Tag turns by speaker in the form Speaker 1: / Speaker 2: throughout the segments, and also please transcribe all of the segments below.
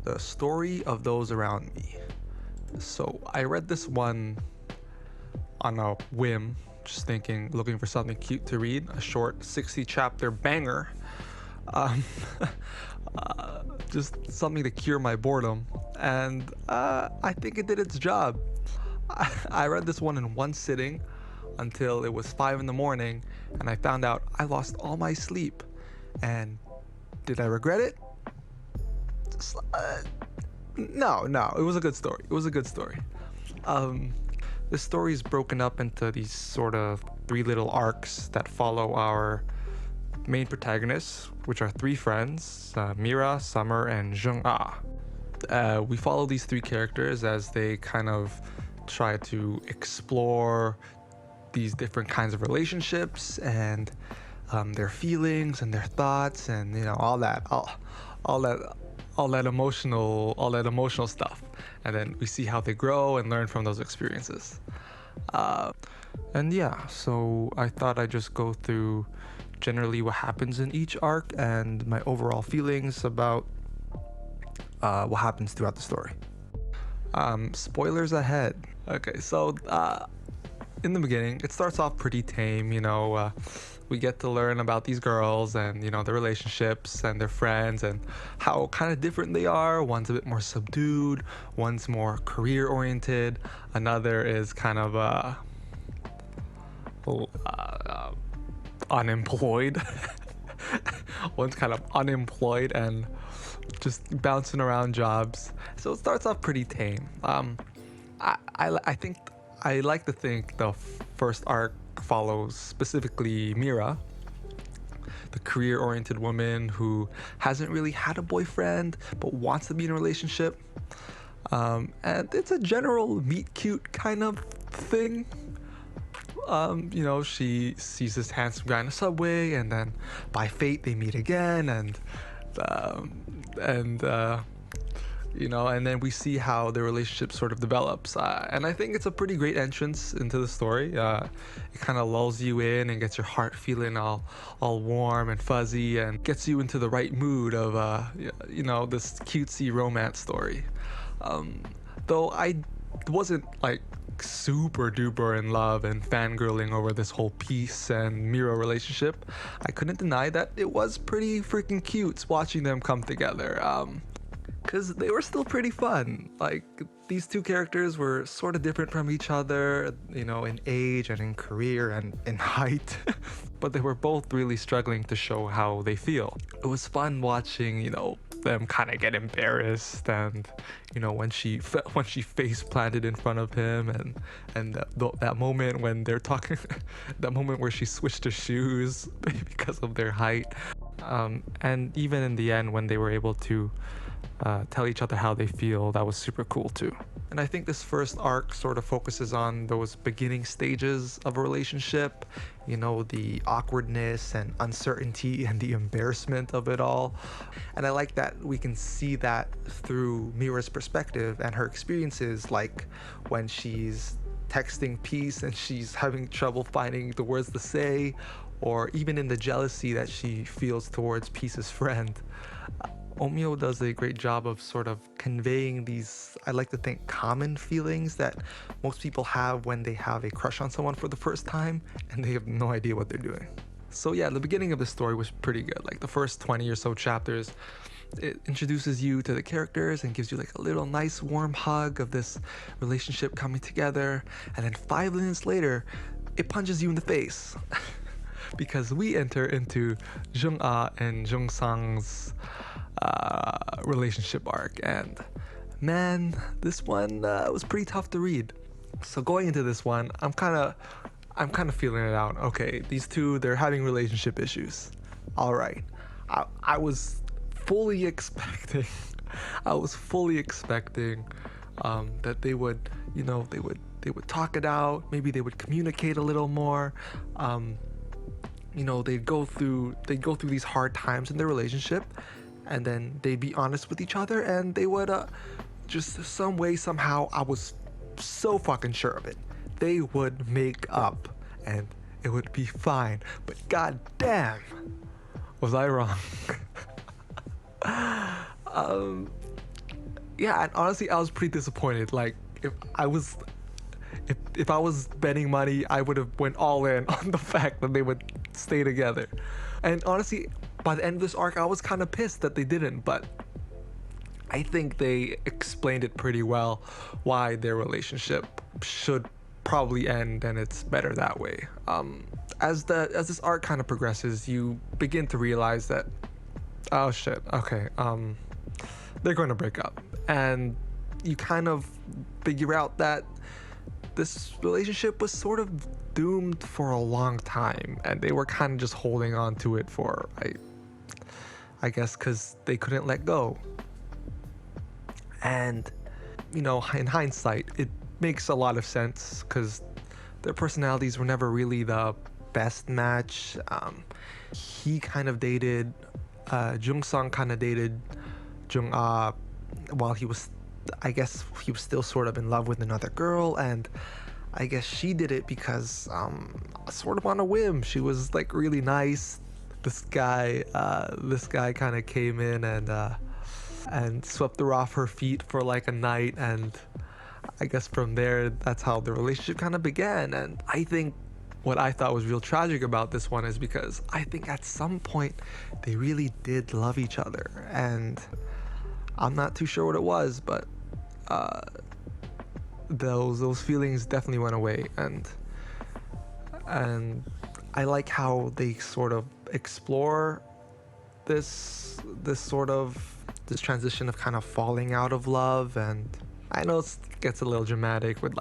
Speaker 1: The Story of Those Around Me. So I read this one on a whim, just looking for something cute to read, a short 60 chapter banger. Um, just something to cure my boredom, and I think it did its job. I read this one in one sitting until it was 5 in the morning, and I found out I lost all my sleep. And did I regret it? No, it was a good story. The story is broken up into these sort of three little arcs that follow our main protagonists, which are three friends, Mira, Summer, and Jung-ah. We follow these three characters as they kind of try to explore these different kinds of relationships and their feelings and their thoughts, and all that emotional stuff. And then we see how they grow and learn from those experiences. So I thought I'd just go through generally what happens in each arc and my overall feelings about what happens throughout the story. Spoilers ahead. Okay, so in the beginning, it starts off pretty tame. We get to learn about these girls and their relationships and their friends and how kind of different they are. One's a bit more subdued, one's more career oriented, another is kind of unemployed. One's kind of unemployed and just bouncing around jobs. So it starts off pretty tame. I like to think the first arc follows specifically Mira, the career-oriented woman who hasn't really had a boyfriend but wants to be in a relationship. And it's a general meet cute kind of thing. She sees this handsome guy in the subway, and then by fate they meet again, and then we see how their relationship sort of develops. And I think it's a pretty great entrance into the story. It kind of lulls you in and gets your heart feeling all warm and fuzzy, and gets you into the right mood of this cutesy romance story. Though I wasn't like super duper in love and fangirling over this whole Peace and Mira relationship, I couldn't deny that it was pretty freaking cute watching them come together. Because they were still pretty fun. Like, these two characters were sort of different from each other, in age and in career and in height. But they were both really struggling to show how they feel. It was fun watching, them kind of get embarrassed, and when she face planted in front of him, and that moment when they're talking, that moment where she switched her shoes because of their height, and even in the end when they were able to tell each other how they feel, that was super cool too. And I think this first arc sort of focuses on those beginning stages of a relationship, the awkwardness and uncertainty and the embarrassment of it all. And I like that we can see that through Mira's perspective and her experiences, like when she's texting Peace and she's having trouble finding the words to say, or even in the jealousy that she feels towards Peace's friend. Omyo does a great job of sort of conveying these, I like to think, common feelings that most people have when they have a crush on someone for the first time and they have no idea what they're doing. So yeah, the beginning of the story was pretty good. Like the first 20 or so chapters, it introduces you to the characters and gives you like a little nice warm hug of this relationship coming together. And then 5 minutes later, it punches you in the face. Because we enter into Jung-ah and Jung-sang's relationship arc, and man, this one was pretty tough to read. So going into this one, I'm kind of feeling it out. Okay, these two, they're having relationship issues. All right, I was fully expecting that they would, they would talk it out. Maybe they would communicate a little more. They'd go through these hard times in their relationship, and then they'd be honest with each other, and they would just some way, somehow, I was so fucking sure of it, they would make up and it would be fine. But god damn, was I wrong. yeah, and honestly, I was pretty disappointed. Like, if I was betting money, I would have went all in on the fact that they would stay together. And honestly, by the end of this arc, I was kind of pissed that they didn't, but I think they explained it pretty well why their relationship should probably end, and it's better that way. As this arc kind of progresses, you begin to realize that, oh shit, okay, they're going to break up, and you kind of figure out that this relationship was sort of doomed for a long time, and they were kind of just holding on to it for I guess because they couldn't let go. And in hindsight, it makes a lot of sense because their personalities were never really the best match. He kind of dated Jung Sung kind of dated Jung Ah while I guess he was still sort of in love with another girl, and I guess she did it because sort of on a whim. She was like really nice. This guy kind of came in and swept her off her feet for like a night, and I guess from there that's how the relationship kind of began. And I think what I thought was real tragic about this one is because I think at some point they really did love each other, and I'm not too sure what it was, but those feelings definitely went away. And I like how they sort of explore this transition of kind of falling out of love. And I know it gets a little dramatic with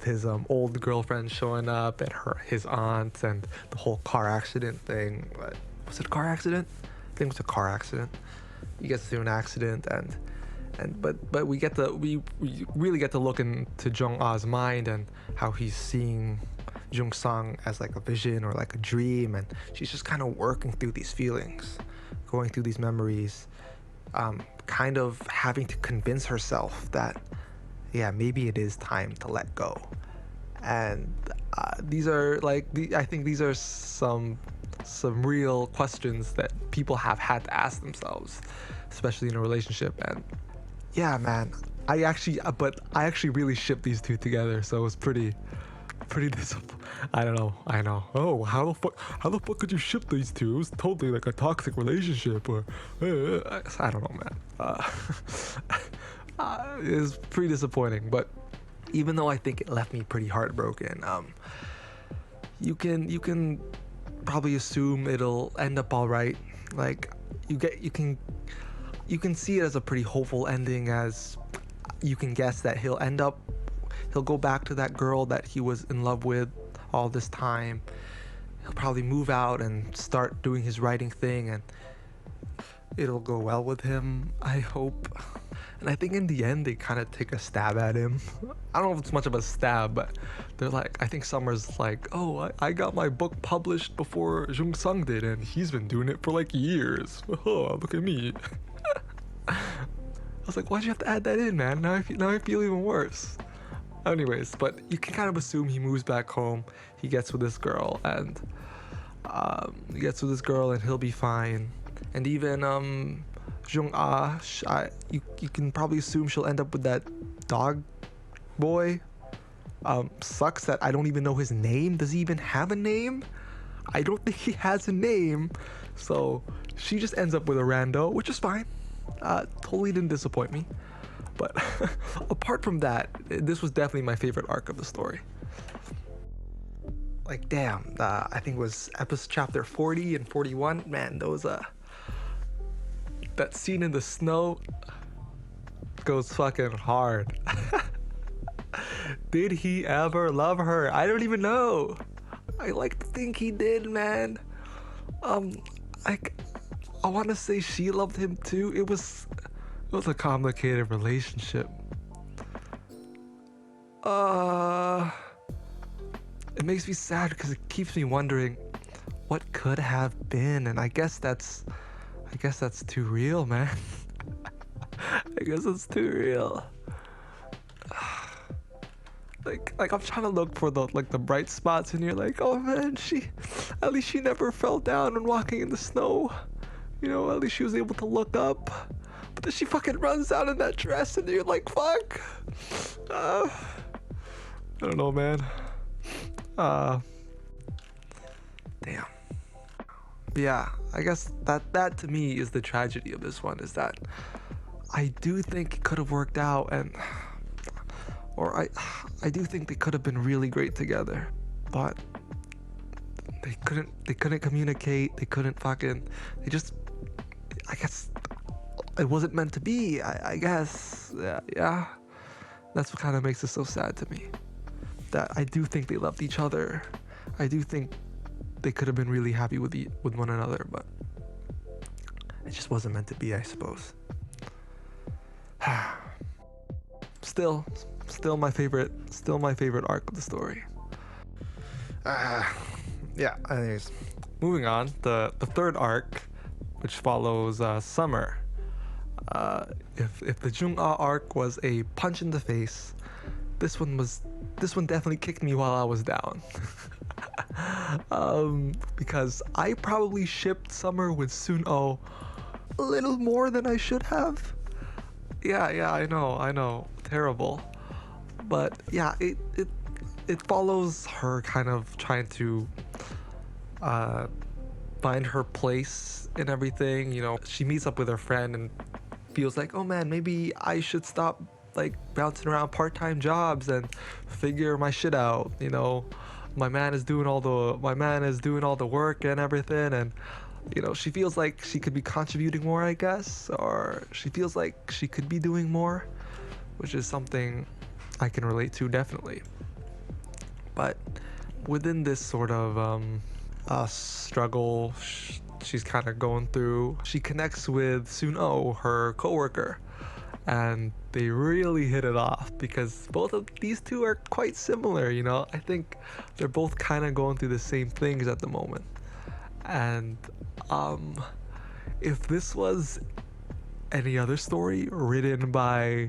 Speaker 1: his old girlfriend showing up and his aunt and the whole car accident thing. But was it a car accident? I think it was a car accident. He gets through an accident, but we really get to look into Jung Ah's mind and how he's seeing Jung Sung as like a vision or like a dream, and she's just kind of working through these feelings, going through these memories, kind of having to convince herself that maybe it is time to let go. And I think these are some real questions that people have had to ask themselves, especially in a relationship. And yeah, man, I actually really shipped these two together, so it was pretty disappointing. I know. Oh, how the fuck could you ship these two? It was totally like a toxic relationship, or I don't know, man. It was pretty disappointing, but even though I think it left me pretty heartbroken, you can probably assume it'll end up all right. Like you can see it as a pretty hopeful ending, as you can guess that he'll go back to that girl that he was in love with all this time. He'll probably move out and start doing his writing thing, and it'll go well with him, I hope. And I think in the end they kind of take a stab at him. I don't know if it's much of a stab, but they're like, I think Summer's like, oh, I got my book published before Jung Sung did, and he's been doing it for like years. Oh, look at me. I was like, why'd you have to add that in, man? Now I feel even worse. Anyways, but you can kind of assume he moves back home, he gets with this girl, and he'll be fine. And even Jung Ah, you can probably assume she'll end up with that dog boy. Sucks that I don't even know his name. Does he even have a name? I don't think he has a name. So she just ends up with a rando, which is fine. Totally didn't disappoint me. But apart from that, this was definitely my favorite arc of the story. Like, damn, I think it was episode chapter 40 and 41. Man, those that scene in the snow goes fucking hard. Did he ever love her? I don't even know. I like to think he did, man. I want to say she loved him too. It was a complicated relationship. It makes me sad because it keeps me wondering what could have been, and I guess that's too real, man. I guess it's too real. Like I'm trying to look for the bright spots, and you're like, oh man, at least she never fell down when walking in the snow. At least she was able to look up. But then she fucking runs out in that dress and you're like, fuck. I don't know, man. Damn. But yeah, I guess that to me is the tragedy of this one, is that I do think it could have worked out, or I do think they could have been really great together, but they couldn't communicate. They just, I guess it wasn't meant to be. I guess, yeah. That's what kind of makes it so sad to me. That I do think they loved each other. I do think they could have been really happy with one another, but it just wasn't meant to be, I suppose. Still my favorite arc of the story. Yeah, anyways, moving on, the third arc, which follows Summer. If the Jung-ah arc was a punch in the face, this one definitely kicked me while I was down. Because I probably shipped Summer with Sun-oh a little more than I should have. Yeah, I know, terrible. But yeah, it follows her kind of trying to find her place in everything. You know, she meets up with her friend and feels like, oh man, maybe I should stop like bouncing around part-time jobs and figure my shit out. You know, my man is doing all the work and everything, and you know, she feels like she could be contributing more, I guess, or she feels like she could be doing more, which is something I can relate to, definitely. But within this sort of struggle she's kind of going through, she connects with Sun-oh, her coworker, and they really hit it off because both of these two are quite similar, you know. I think they're both kind of going through the same things at the moment. And if this was any other story written by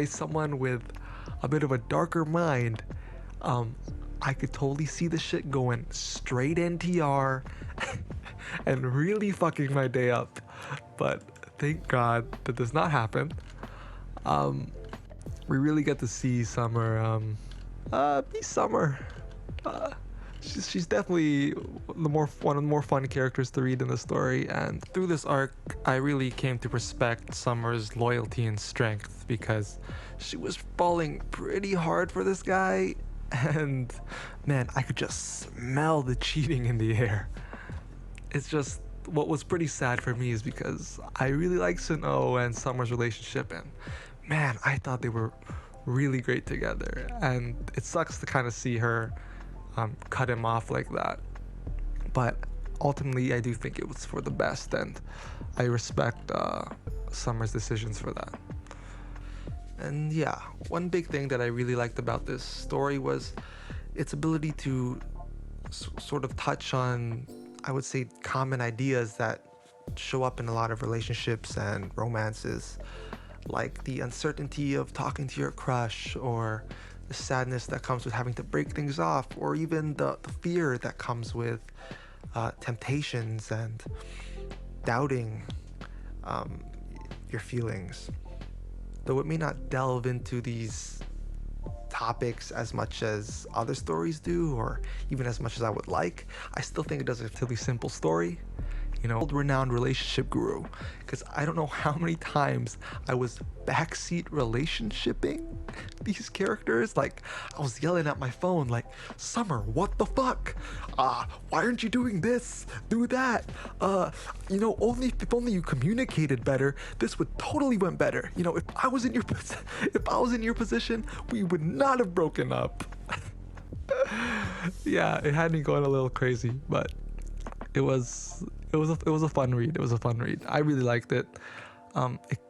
Speaker 1: someone with a bit of a darker mind, I could totally see the shit going straight NTR and really fucking my day up. But thank God that does not happen. We really get to see Summer be Summer. She's definitely one of the more fun characters to read in the story, and through this arc I really came to respect Summer's loyalty and strength, because she was falling pretty hard for this guy, and man, I could just smell the cheating in the air. It's just, what was pretty sad for me is because I really like Sun-oh and Summer's relationship, and man, I thought they were really great together, and it sucks to kind of see her cut him off like that, but ultimately I do think it was for the best, and I respect Summer's decisions for that. And yeah, one big thing that I really liked about this story was its ability to sort of touch on, I would say, common ideas that show up in a lot of relationships and romances, like the uncertainty of talking to your crush, or the sadness that comes with having to break things off, or even the fear that comes with temptations and doubting your feelings. Though it may not delve into these topics as much as other stories do, or even as much as I would like, I still think it does a relatively simple story. You know, world-renowned relationship guru, because I don't know how many times I was backseat relationshiping these characters. Like, I was yelling at my phone like, Summer, what the fuck? Why aren't you doing this? Do that? You know, if only you communicated better, this would totally went better. You know, if I was in your position, we would not have broken up. Yeah, it had me going a little crazy, but it was a fun read. It was a fun read. I really liked it.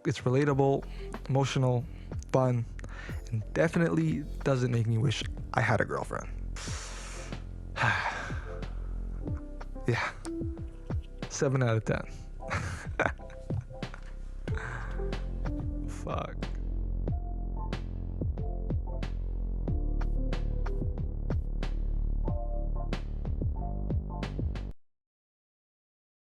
Speaker 1: It's relatable, emotional, fun, and definitely doesn't make me wish I had a girlfriend. Yeah, 7 out of 10. Fuck.